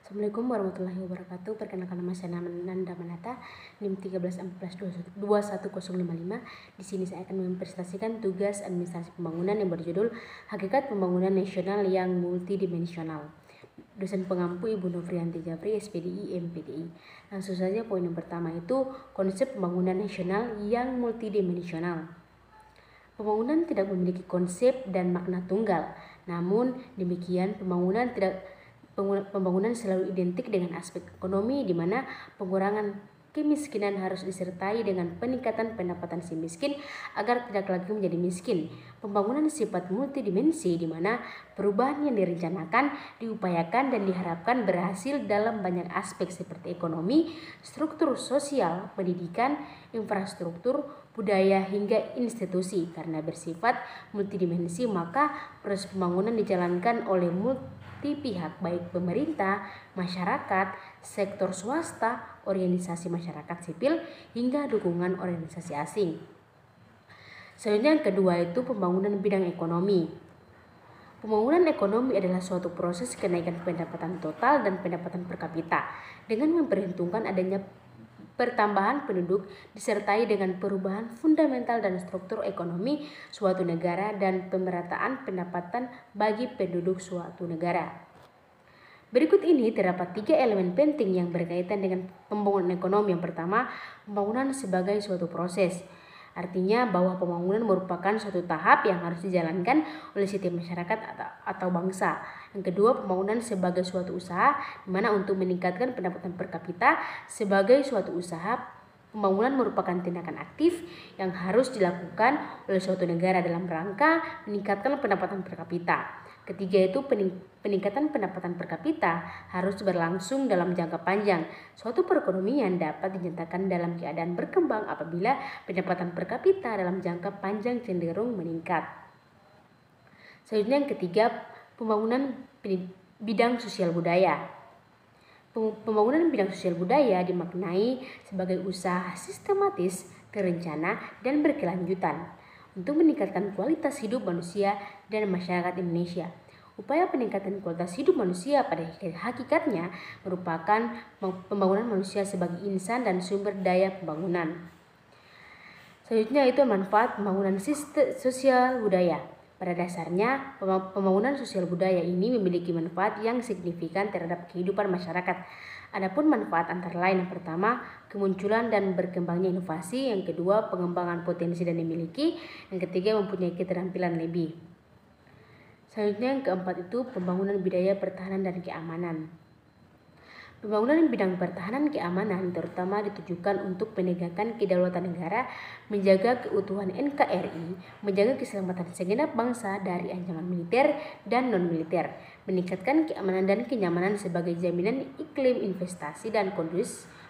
Assalamualaikum warahmatullahi wabarakatuh. Perkenalkan, nama saya Nanda Manata, NIM 13142105. Di sini saya akan mempresentasikan tugas administrasi pembangunan yang berjudul Hakikat Pembangunan Nasional yang Multidimensional. Dosen pengampu Ibu Nofrianti Japri, SPDI, MPDI. Langsung saja, poin yang pertama itu konsep pembangunan nasional yang multidimensional. Pembangunan tidak memiliki konsep dan makna tunggal. Namun demikian, pembangunan selalu identik dengan aspek ekonomi, di mana pengurangan kemiskinan harus disertai dengan peningkatan pendapatan si miskin agar tidak lagi menjadi miskin. Pembangunan sifat multidimensi, di mana perubahan yang direncanakan, diupayakan, dan diharapkan berhasil dalam banyak aspek seperti ekonomi, struktur sosial, pendidikan, infrastruktur, budaya, hingga institusi. Karena bersifat multidimensi, maka proses pembangunan dijalankan oleh multi pihak, baik pemerintah, masyarakat, sektor swasta, organisasi masyarakat sipil, hingga dukungan organisasi asing. Selanjutnya yang kedua itu pembangunan bidang ekonomi. Pembangunan ekonomi adalah suatu proses kenaikan pendapatan total dan pendapatan per kapita dengan memperhitungkan adanya pertambahan penduduk disertai dengan perubahan fundamental dan struktur ekonomi suatu negara dan pemerataan pendapatan bagi penduduk suatu negara. Berikut ini terdapat 3 elemen penting yang berkaitan dengan pembangunan ekonomi. Yang pertama, pembangunan sebagai suatu proses. Artinya bahwa pembangunan merupakan suatu tahap yang harus dijalankan oleh setiap masyarakat atau bangsa. Yang kedua, pembangunan sebagai suatu usaha, di mana untuk meningkatkan pendapatan per kapita sebagai suatu usaha, pembangunan merupakan tindakan aktif yang harus dilakukan oleh suatu negara dalam rangka meningkatkan pendapatan per kapita. Ketiga itu peningkatan pendapatan per kapita harus berlangsung dalam jangka panjang. Suatu perekonomian dapat dinyatakan dalam keadaan berkembang apabila pendapatan per kapita dalam jangka panjang cenderung meningkat. Selanjutnya yang ketiga, pembangunan bidang sosial budaya. Pembangunan bidang sosial budaya dimaknai sebagai usaha sistematis, terencana, dan berkelanjutan untuk meningkatkan kualitas hidup manusia dan masyarakat Indonesia. Upaya peningkatan kualitas hidup manusia pada hakikatnya merupakan pembangunan manusia sebagai insan dan sumber daya pembangunan. Selanjutnya itu manfaat pembangunan sosial budaya. Pada dasarnya, pembangunan sosial budaya ini memiliki manfaat yang signifikan terhadap kehidupan masyarakat. Adapun manfaat antara lain, yang pertama, kemunculan dan berkembangnya inovasi, yang kedua, pengembangan potensi dan dimiliki, yang ketiga, mempunyai keterampilan lebih. Selanjutnya yang keempat itu pembangunan bidang pertahanan dan keamanan. Pembangunan bidang pertahanan keamanan terutama ditujukan untuk penegakan kedaulatan negara, menjaga keutuhan NKRI, menjaga keselamatan segenap bangsa dari ancaman militer dan non-militer, meningkatkan keamanan dan kenyamanan sebagai jaminan iklim investasi dan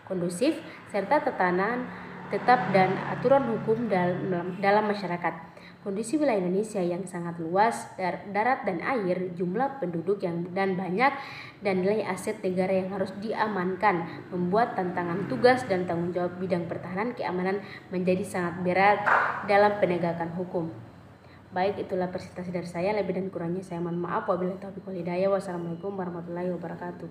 kondusif, serta tatanan tetap dan aturan hukum dalam masyarakat. Kondisi wilayah Indonesia yang sangat luas, darat dan air, jumlah penduduk dan banyak, dan nilai aset negara yang harus diamankan membuat tantangan tugas dan tanggung jawab bidang pertahanan keamanan menjadi sangat berat dalam penegakan hukum. Baik, itulah presentasi dari saya. Lebih dan kurangnya saya mohon maaf. Wabillahi taufiq wal hidayah. Wassalamualaikum warahmatullahi wabarakatuh.